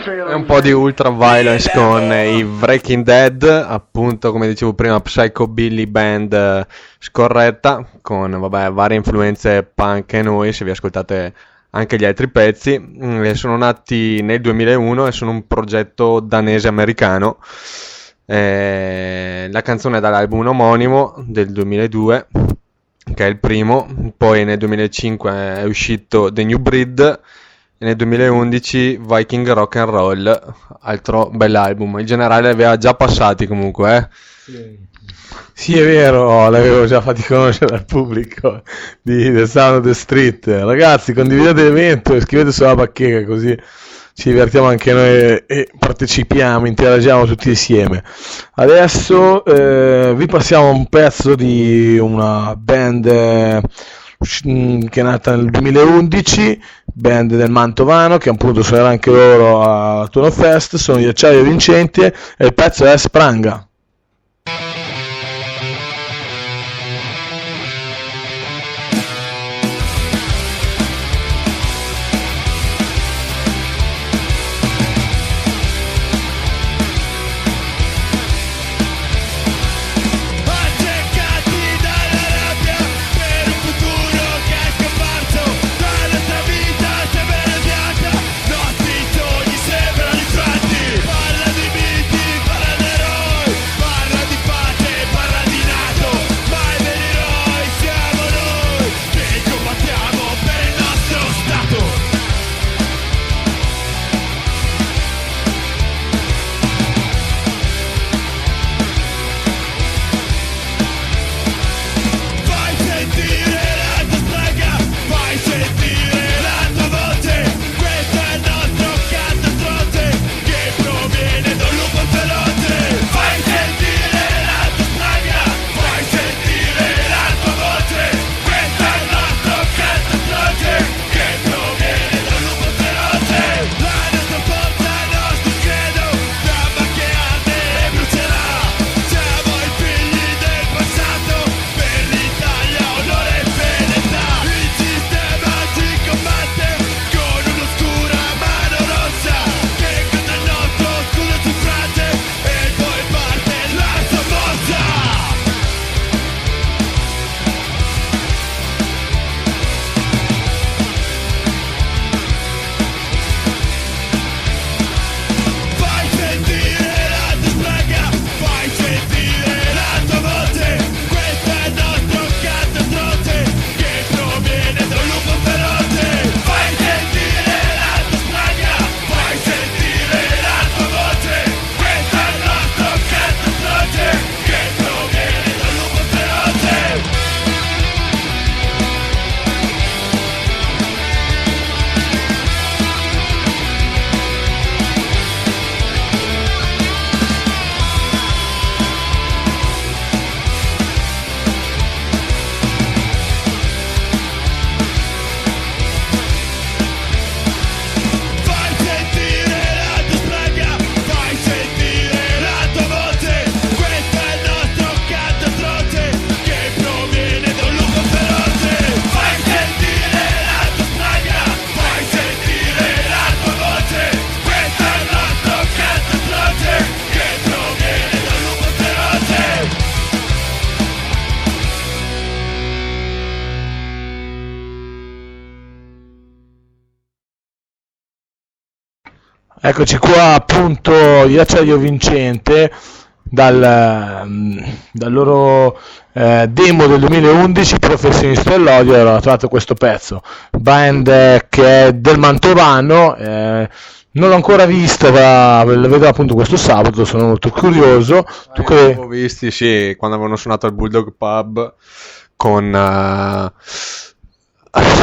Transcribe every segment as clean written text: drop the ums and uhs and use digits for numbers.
È un po' di ultra violence con i Breaking Dead, appunto, come dicevo prima, Psychobilly band scorretta con varie influenze punk e noi, se vi ascoltate anche gli altri pezzi. Sono nati nel 2001 e sono un progetto danese-americano. La canzone è dall'album omonimo del 2002, che è il primo. Poi nel 2005 è uscito The New Breed e nel 2011 Viking Rock and Roll, altro bell'album. Il generale li aveva già passati comunque, Sì, è vero, l'avevo già fatti conoscere al pubblico di The Sound of the Street. Ragazzi, condividete l'evento e scrivete sulla bacheca, così ci divertiamo anche noi e partecipiamo, interagiamo tutti insieme. Adesso vi passiamo un pezzo di una band che è nata nel 2011, band del Mantovano, che appunto suonerà anche loro a Turno Fest. Sono gli Acciaio Vincenti e il pezzo è Spranga. Parla di miti, parla di eroi, Eccoci qua appunto gli Acciaio Vincente dal loro demo del 2011, Professionisti dell'odio. Allora, ho trovato questo pezzo, band che è del Mantovano, non l'ho ancora vista, la vedo appunto questo sabato, sono molto curioso. Tu che... Ho visti, sì, quando avevano suonato al Bulldog Pub con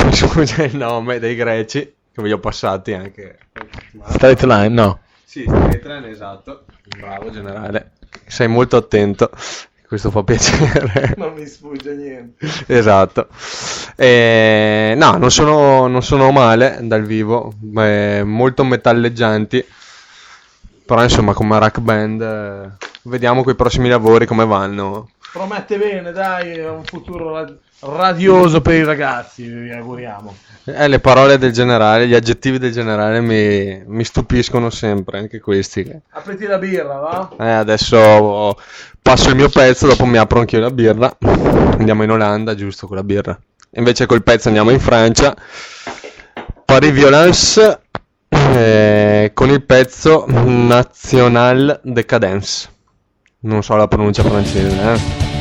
mi sfugge il nome dei greci, che vi ho passati anche. Straight Line, no? Sì, Straight Line, esatto. Bravo generale, sei molto attento, questo fa piacere. Non mi sfugge niente. Esatto. No, non sono male dal vivo, molto metalleggianti, però insomma come rock band vediamo coi prossimi lavori come vanno. Promette bene, dai, è un futuro radioso per i ragazzi, vi auguriamo. Le parole del generale, gli aggettivi del generale mi stupiscono sempre, anche questi. Apriti la birra, va? Adesso passo il mio pezzo, dopo mi apro anch'io la birra. Andiamo in Olanda, giusto, con la birra. Invece col pezzo andiamo in Francia. Paris Violence con il pezzo National Decadence. Non so la pronuncia francese,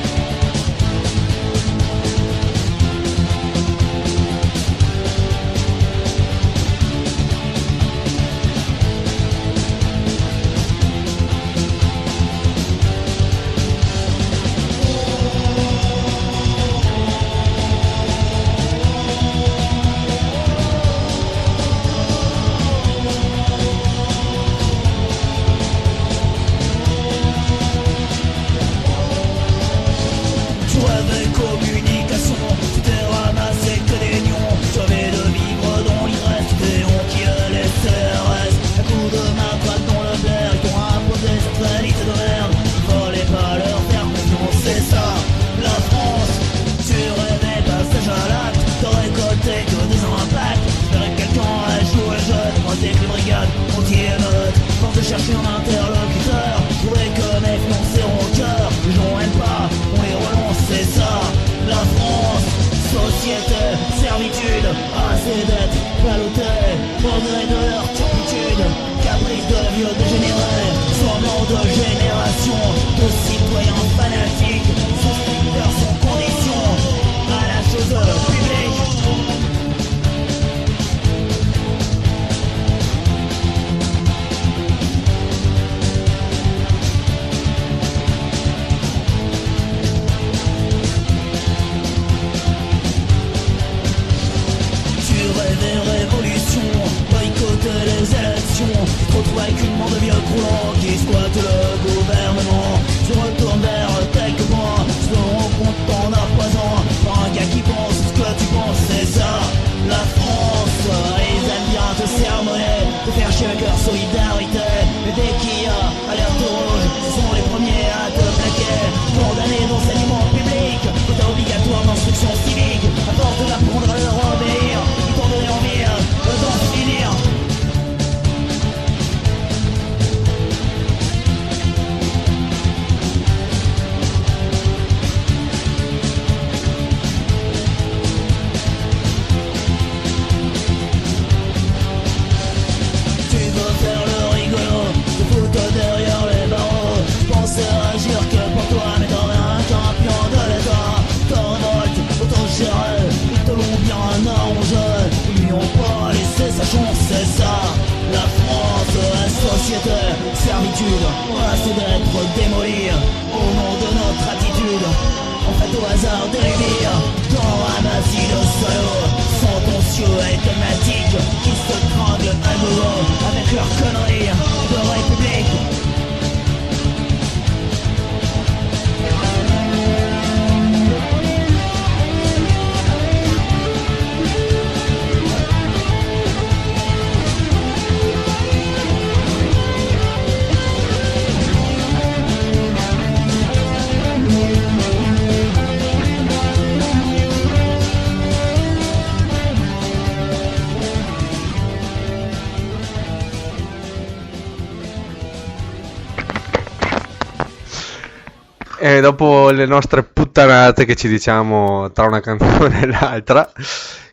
E dopo le nostre puttanate che ci diciamo tra una canzone e l'altra,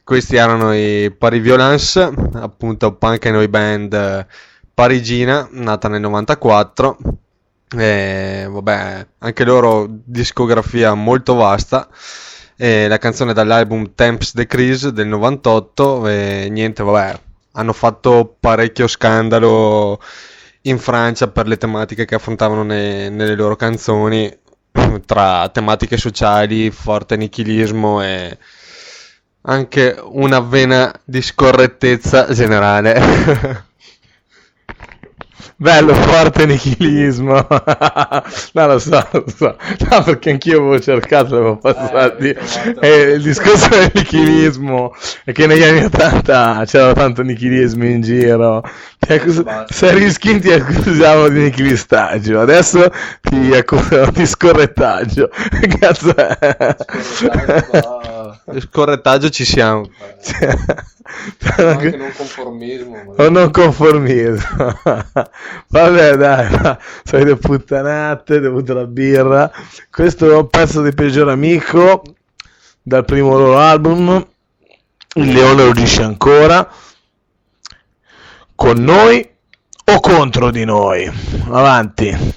questi erano i Paris Violence, appunto punk e noi band parigina, nata nel 94. Vabbè, anche loro discografia molto vasta. La canzone dall'album Temps Decrease del 98. Niente, vabbè, hanno fatto parecchio scandalo in Francia per le tematiche che affrontavano nelle loro canzoni, tra tematiche sociali, forte nichilismo e anche una vena di scorrettezza generale. Bello, forte nichilismo. No, lo so. No, perché anch'io avevo cercato, l'avevo passati. E il discorso del nichilismo è che negli anni 80 c'era tanto nichilismo in giro. Se eri skin ti accusavano di nichilistaggio, adesso ti accusano di scorrettaggio. Che cazzo è? Scorrettaggio ci siamo. Anche non conformismo. O non conformismo. Vabbè, dai, solite puttanate, dovuto la birra. Questo è un pezzo di Peggior Amico dal primo loro album. Il leone ruggisce ancora. Con noi o contro di noi? Avanti.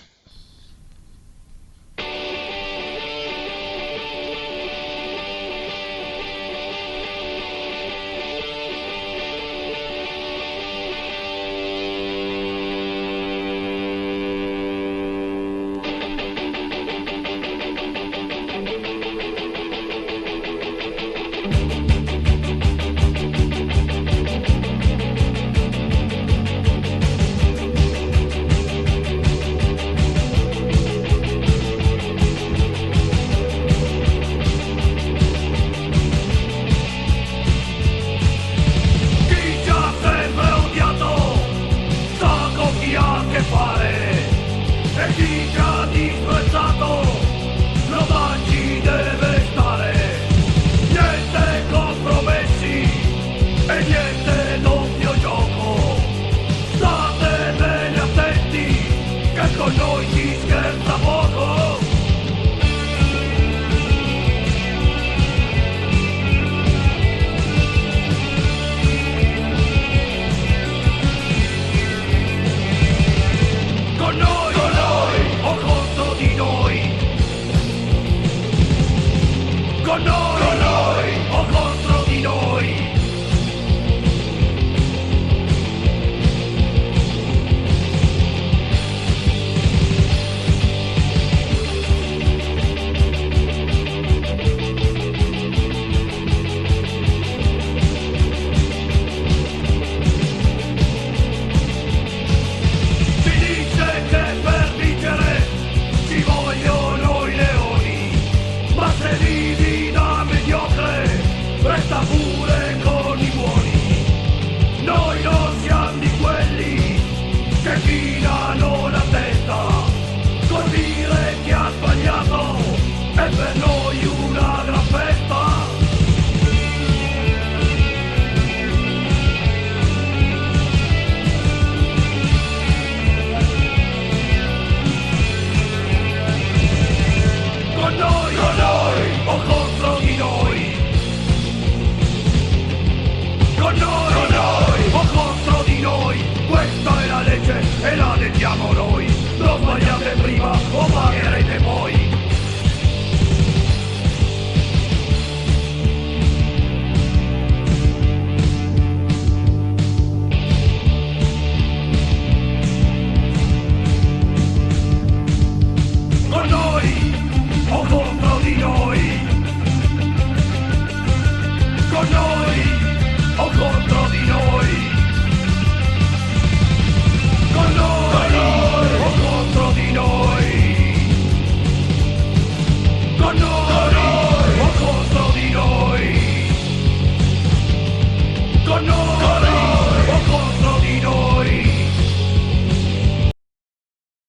Che fino a noi